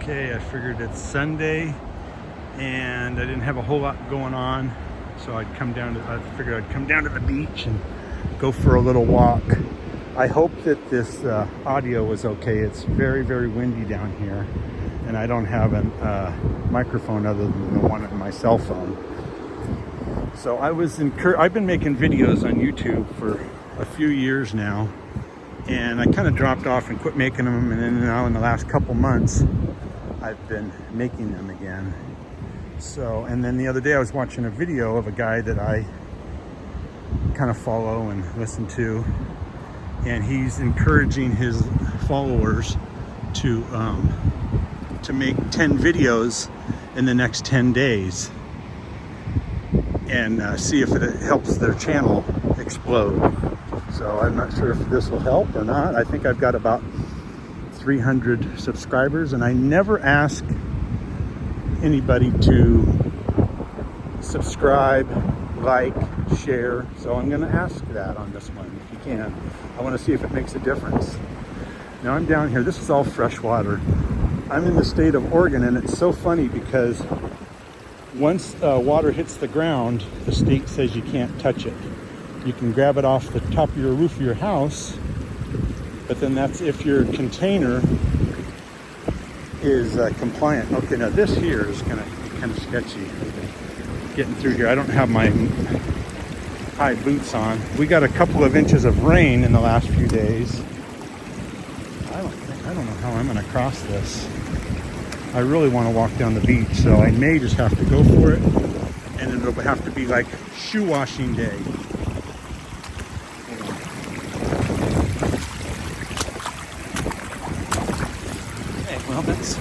Okay, I figured it's Sunday and I didn't have a whole lot going on, so I figured I'd come down to the beach and go for a little walk. I hope that this audio was okay. It's very, very windy down here, and I don't have a microphone other than the one on my cell phone. So I've been making videos on YouTube for a few years now, and I kind of dropped off and quit making them, and then now in the last couple months I've been making them again. So, and then the other day I was watching a video of a guy that I kind of follow and listen to, and he's encouraging his followers to make 10 videos in the next 10 days and see if it helps their channel explode. So I'm not sure if this will help or not. I think I've got about 300 subscribers, and I never ask anybody to subscribe, like, share, so I'm going to ask that on this one if you can. I want to see if it makes a difference. Now I'm down here, this is all fresh water. I'm in the state of Oregon, and it's so funny because once water hits the ground, the state says you can't touch it. You can grab it off the top of your roof of your house, but then that's if your container is compliant. Okay, now this here is kind of sketchy. Getting through here, I don't have my high boots on. We got a couple of inches of rain in the last few days. I don't know how I'm going to cross this. I really want to walk down the beach, so I may just have to go for it, and it'll have to be like shoe washing day. Well, that's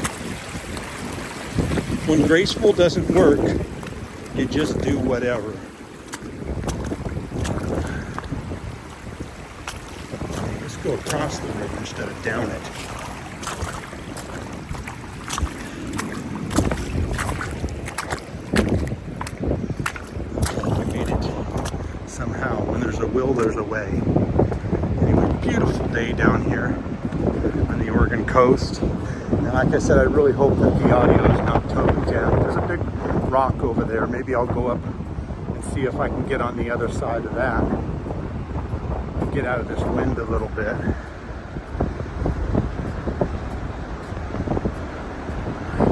when graceful doesn't work, you just do whatever. Let's go across the river instead of down it. I made it somehow. When there's a will, there's a way. Anyway, beautiful day down here on the Oregon coast. And like I said, I really hope that the audio is not totally jammed. There's a big rock over there. Maybe I'll go up and see if I can get on the other side of that and get out of this wind a little bit.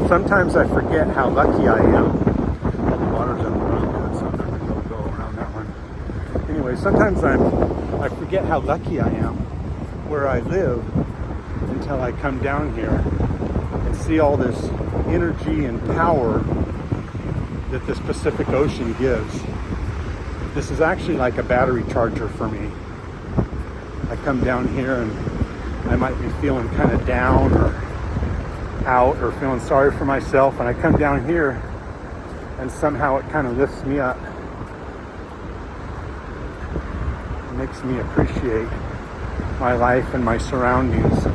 Sometimes I forget how lucky I am. The water's on the ground, so I'm not going to go around that one. Anyway, sometimes I forget how lucky I am where I live until I come down here and see all this energy and power that this Pacific Ocean gives. This is actually like a battery charger for me. I come down here and I might be feeling kind of down or out or feeling sorry for myself, and I come down here and somehow it kind of lifts me up. It makes me appreciate my life and my surroundings.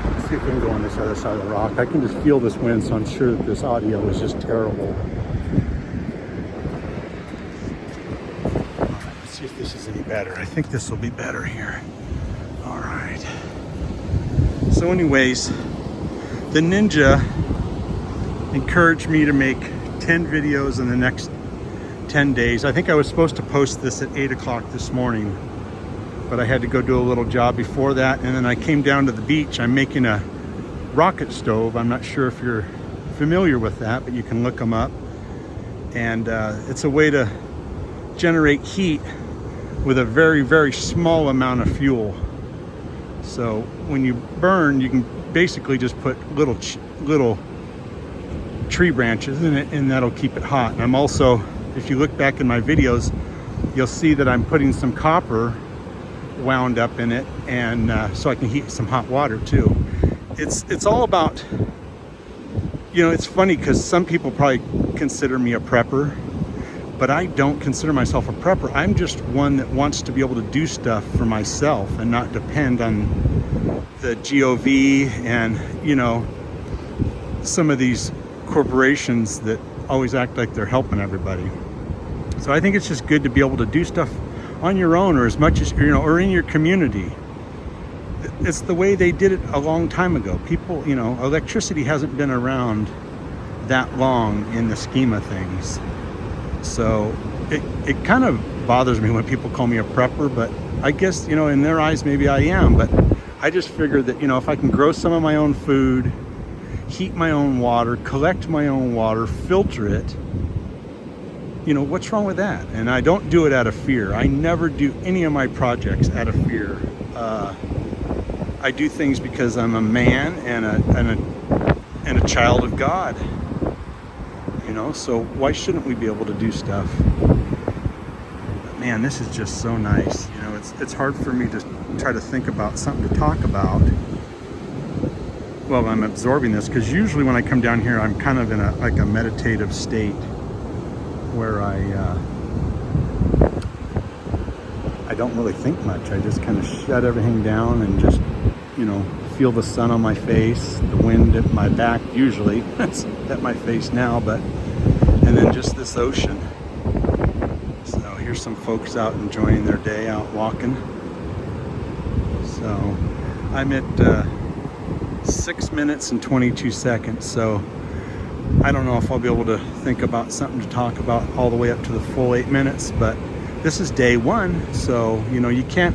Let's see if we can go on this other side of the rock. I can just feel this wind, so I'm sure that this audio is just terrible. Let's see if this is any better. I think this will be better here. All right. So anyways, the ninja encouraged me to make 10 videos in the next 10 days. I think I was supposed to post this at 8 o'clock this morning, but I had to go do a little job before that, and then I came down to the beach. I'm making a rocket stove. I'm not sure if you're familiar with that, but you can look them up. And it's a way to generate heat with a very, very small amount of fuel. So when you burn, you can basically just put little tree branches in it, and that'll keep it hot. And I'm also, if you look back in my videos, you'll see that I'm putting some copper wound up in it, and so I can heat some hot water too. It's all about, you know, it's funny because some people probably consider me a prepper, but I don't consider myself a prepper. I'm just one that wants to be able to do stuff for myself and not depend on the GOV and, you know, some of these corporations that always act like they're helping everybody. So I think it's just good to be able to do stuff on your own, or as much as, you know, or in your community. It's the way they did it a long time ago. People, you know, electricity hasn't been around that long in the scheme of things. So it kind of bothers me when people call me a prepper, but I guess, you know, in their eyes, maybe I am. But I just figured that, you know, if I can grow some of my own food, heat my own water, collect my own water, filter it, you know, what's wrong with that? And I don't do it out of fear. I never do any of my projects out of fear. I do things because I'm a man and a child of God. You know, so why shouldn't we be able to do stuff? But man, this is just so nice. You know, it's hard for me to try to think about something to talk about while I'm absorbing this, because usually when I come down here, I'm kind of in like a meditative state where I don't really think much. I just kind of shut everything down and just, you know, feel the sun on my face, the wind at my back usually. It's at my face now, but, and then just this ocean. So here's some folks out enjoying their day out walking. So I'm at 6 minutes and 22 seconds. So I don't know if I'll be able to think about something to talk about all the way up to the full 8 minutes, but this is day one. So, you know, you can't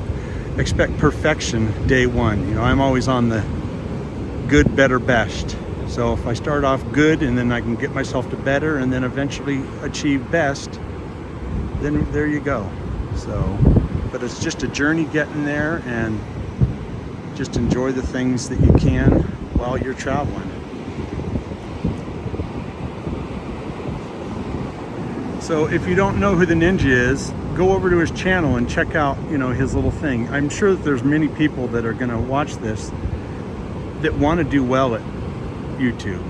expect perfection day one. You know, I'm always on the good, better, best. So if I start off good and then I can get myself to better and then eventually achieve best, then there you go. So, but it's just a journey getting there, and just enjoy the things that you can while you're traveling. So if you don't know who the Ninja is, go over to his channel and check out, you know, his little thing. I'm sure that there's many people that are going to watch this that want to do well at YouTube.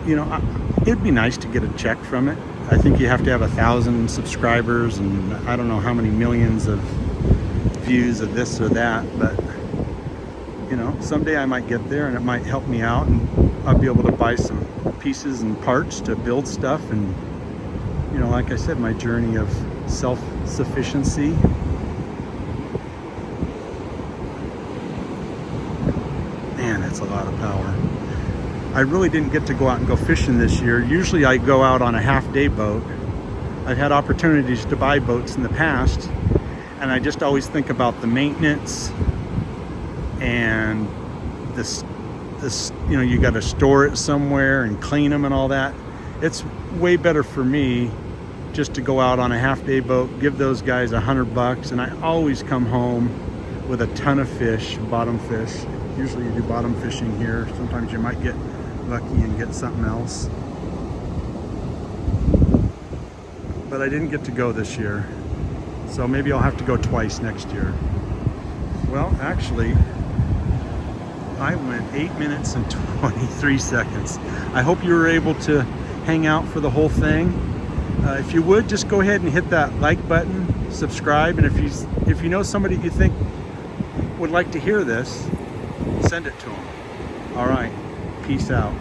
You know, it'd be nice to get a check from it. I think you have to have 1,000 subscribers and I don't know how many millions of views of this or that, but you know, someday I might get there and it might help me out, and I'll be able to buy some pieces and parts to build stuff. And you know, like I said, my journey of self-sufficiency. Man, that's a lot of power. I really didn't get to go out and go fishing this year. Usually I go out on a half-day boat. I've had opportunities to buy boats in the past, and I just always think about the maintenance and this, you know, you got to store it somewhere and clean them and all that. It's way better for me just to go out on a half-day boat, give those guys $100, and I always come home with a ton of fish, bottom fish. Usually you do bottom fishing here. Sometimes you might get lucky and get something else. But I didn't get to go this year, so maybe I'll have to go twice next year. Well, actually, I went 8 minutes and 23 seconds. I hope you were able to hang out for the whole thing. If you would, just go ahead and hit that like button, subscribe, and if you know somebody you think would like to hear this, send it to them. All right, peace out.